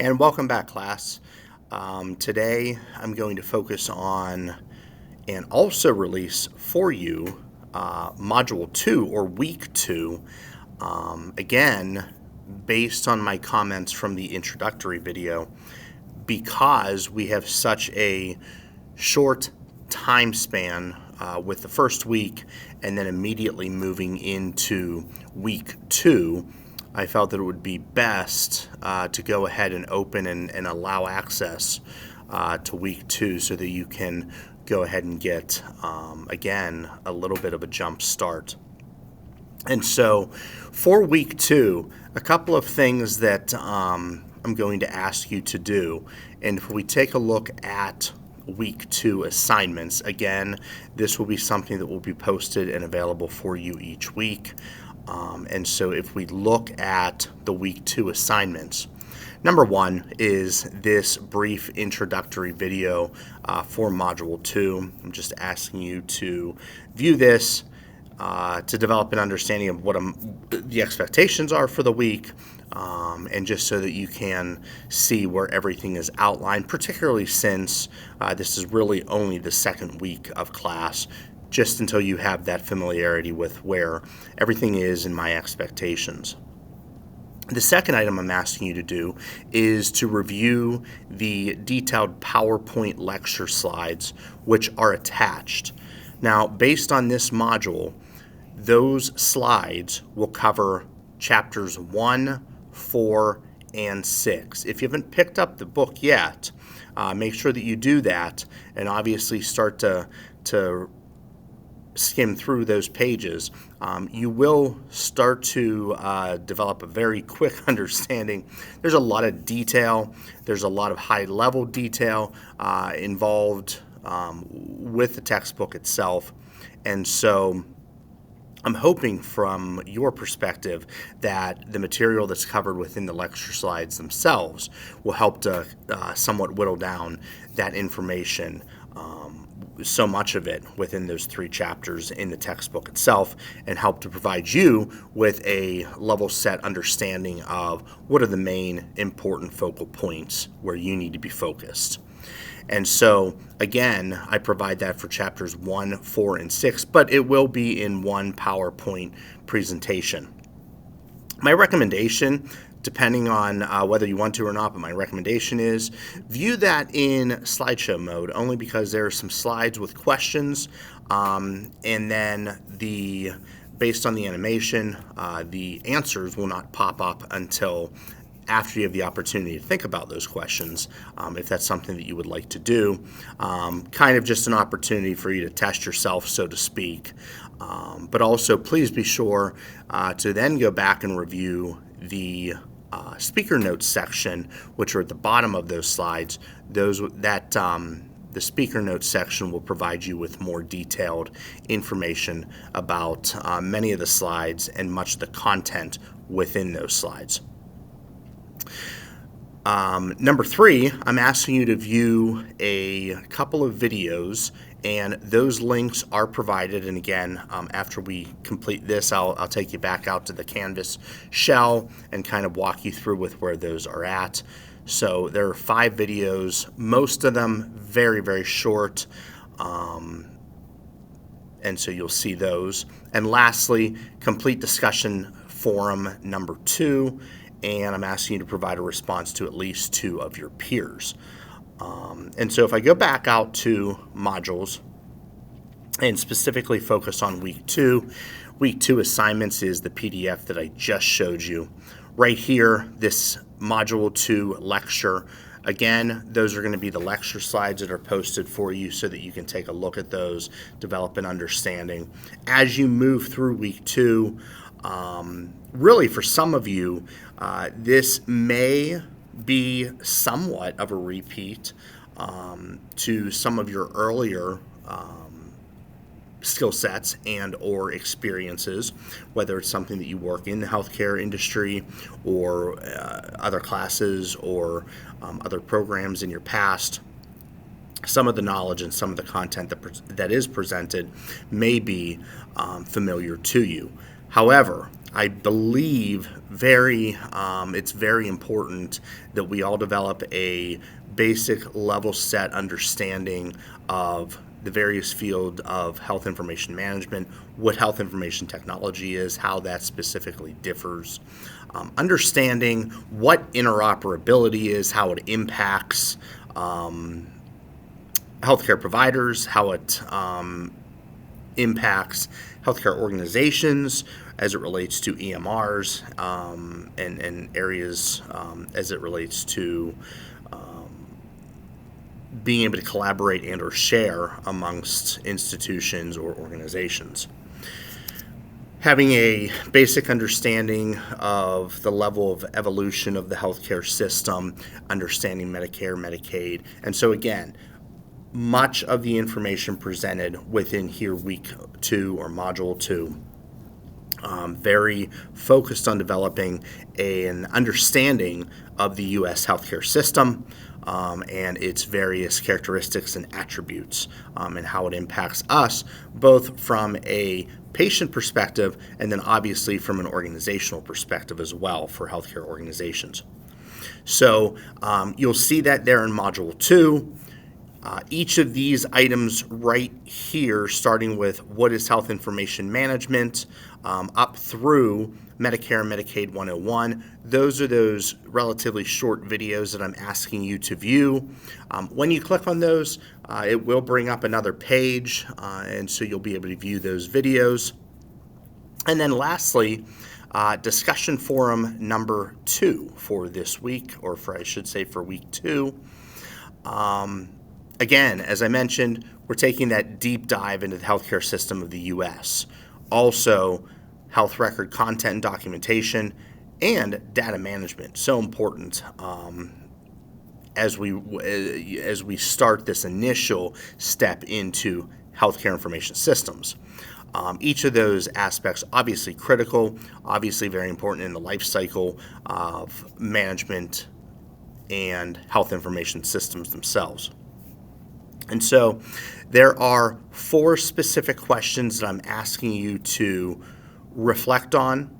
And welcome back, class. Today I'm going to focus on and also release for you Module 2 or Week 2, again, based on my comments from the introductory video, because we have such a short time span with the first week and then immediately moving into Week 2. I felt that it would be best to go ahead and open and allow access to Week 2 so that you can go ahead and get, again, a little bit of a jump start. And so for Week 2, a couple of things that I'm going to ask you to do. And if we take a look at Week 2 assignments, again, this will be something that will be posted and available for you each week. And so if we look at the Week 2 assignments, number one is this brief introductory video for Module 2. I'm just asking you to view this to develop an understanding of what the expectations are for the week, and just so that you can see where everything is outlined, particularly since this is really only the second week of class, just until you have that familiarity with where everything is in my expectations. The second item I'm asking you to do is to review the detailed PowerPoint lecture slides which are attached. Now, based on this module, those slides will cover chapters 1, 4, and 6. If you haven't picked up the book yet, make sure that you do that and obviously start to skim through those pages. You will start to develop a very quick understanding. There's a lot of detail. There's a lot of high-level detail involved with the textbook itself. And so I'm hoping from your perspective that the material that's covered within the lecture slides themselves will help to somewhat whittle down that information, so much of it within those 3 chapters in the textbook itself, and help to provide you with a level set understanding of what are the main important focal points where you need to be focused. And so, again, I provide that for chapters 1, 4, and 6, but it will be in one PowerPoint presentation. My recommendation, depending on whether you want to or not, but my recommendation is view that in slideshow mode, only because there are some slides with questions, and then based on the animation, the answers will not pop up until after you have the opportunity to think about those questions, if that's something that you would like to do. Kind of just an opportunity for you to test yourself, so to speak. But also, please be sure to then go back and review the speaker notes section, which are at the bottom of those slides. The speaker notes section will provide you with more detailed information about many of the slides and much of the content within those slides. Number 3, I'm asking you to view a couple of videos, and those links are provided. And again, after we complete this, I'll take you back out to the Canvas shell and kind of walk you through with where those are at. So there are 5 videos, most of them very, very short, and so you'll see those. And lastly, complete discussion forum number 2. And I'm asking you to provide a response to at least 2 of your peers. And so if I go back out to modules and specifically focus on Week 2, Week 2 assignments is the PDF that I just showed you. Right here, this Module 2 lecture. Again, those are going to be the lecture slides that are posted for you so that you can take a look at those, develop an understanding. As you move through Week 2, really for some of you, this may be somewhat of a repeat to some of your earlier skill sets and or experiences, whether it's something that you work in the healthcare industry or other classes or other programs in your past. Some of the knowledge and some of the content that is presented may be familiar to you. However, I believe it's very important that we all develop a basic level set understanding of the various field of health information management, what health information technology is, how that specifically differs, understanding what interoperability is, how it impacts healthcare providers, how it impacts healthcare organizations as it relates to EMRs and areas as it relates to being able to collaborate and or share amongst institutions or organizations. Having a basic understanding of the level of evolution of the healthcare system, understanding Medicare, Medicaid. And so again, much of the information presented within here week 2 or module 2, very focused on developing an understanding of the U.S. healthcare system and its various characteristics and attributes and how it impacts us, both from a patient perspective and then obviously from an organizational perspective as well for healthcare organizations. So you'll see that there in module 2. Each of these items right here, starting with what is health information management, up through Medicare and Medicaid 101, those are those relatively short videos that I'm asking you to view. When you click on those, it will bring up another page, and so you'll be able to view those videos. And then lastly, discussion forum number 2 for this week, or I should say for week 2. Again, as I mentioned, we're taking that deep dive into the healthcare system of the U.S. Also, health record content and documentation and data management. So important as we start this initial step into healthcare information systems. Each of those aspects obviously critical, obviously very important in the life cycle of management and health information systems themselves. And so there are 4 specific questions that I'm asking you to reflect on,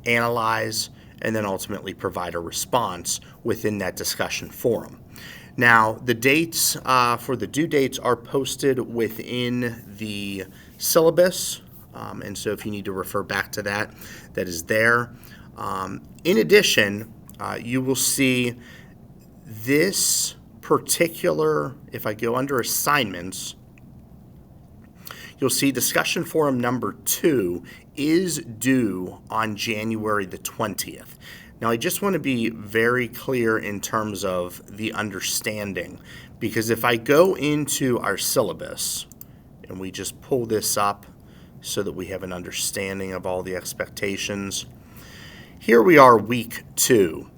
analyze, and then ultimately provide a response within that discussion forum. Now, the dates for the due dates are posted within the syllabus, and so if you need to refer back to that, that is there. In addition, you will see this particular, if I go under assignments, you'll see discussion forum number 2 is due on January the 20th. Now, I just want to be very clear in terms of the understanding, because if I go into our syllabus and we just pull this up so that we have an understanding of all the expectations, here we are, week 2,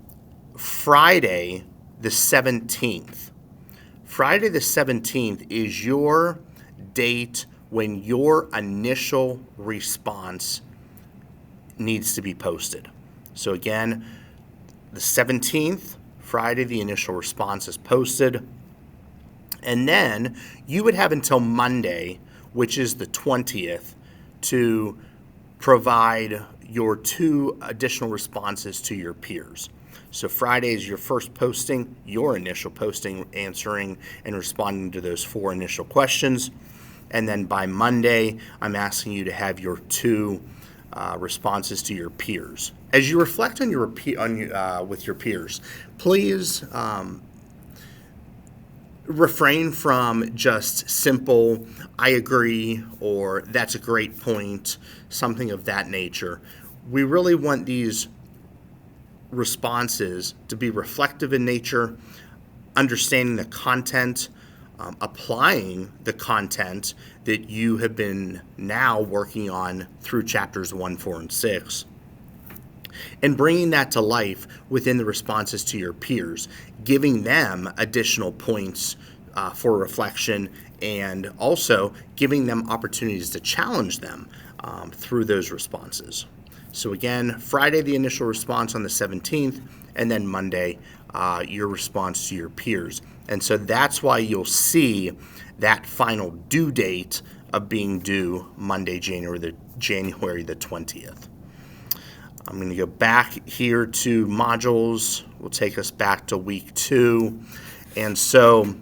Friday the 17th. Friday the 17th is your date when your initial response needs to be posted. So again, the 17th, Friday, the initial response is posted. And then you would have until Monday, which is the 20th, to provide your 2 additional responses to your peers. So Friday is your first posting, your initial posting, answering and responding to those 4 initial questions. And then by Monday, I'm asking you to have your 2 responses to your peers. As you reflect on with your peers, please refrain from just simple, I agree, or that's a great point, something of that nature. We really want these responses to be reflective in nature, understanding the content, applying the content that you have been now working on through chapters 1, 4, and 6, and bringing that to life within the responses to your peers, giving them additional points for reflection, and also giving them opportunities to challenge them through those responses. So again, Friday, the initial response on the 17th, and then Monday, your response to your peers. And so that's why you'll see that final due date of being due Monday, January the 20th. I'm going to go back here to modules. We'll take us back to week 2. And so,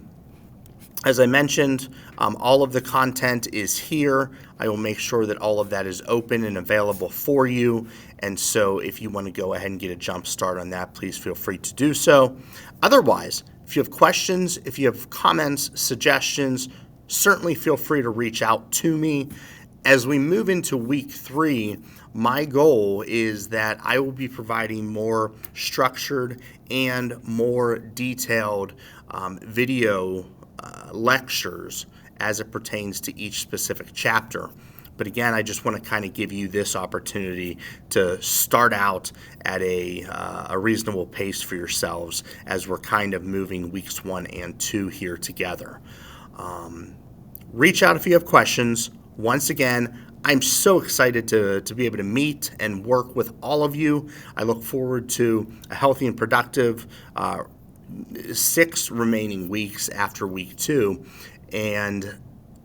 as I mentioned, all of the content is here. I will make sure that all of that is open and available for you. And so if you want to go ahead and get a jump start on that, please feel free to do so. Otherwise, if you have questions, if you have comments, suggestions, certainly feel free to reach out to me. As we move into week 3, my goal is that I will be providing more structured and more detailed video lectures as it pertains to each specific chapter. But again, I just want to kind of give you this opportunity to start out at a reasonable pace for yourselves as we're kind of moving weeks 1 and 2 here together. Reach out if you have questions. Once again, I'm so excited to be able to meet and work with all of you. I look forward to a healthy and productive 6 remaining weeks after week 2. And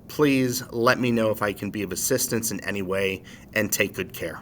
please let me know if I can be of assistance in any way, and take good care.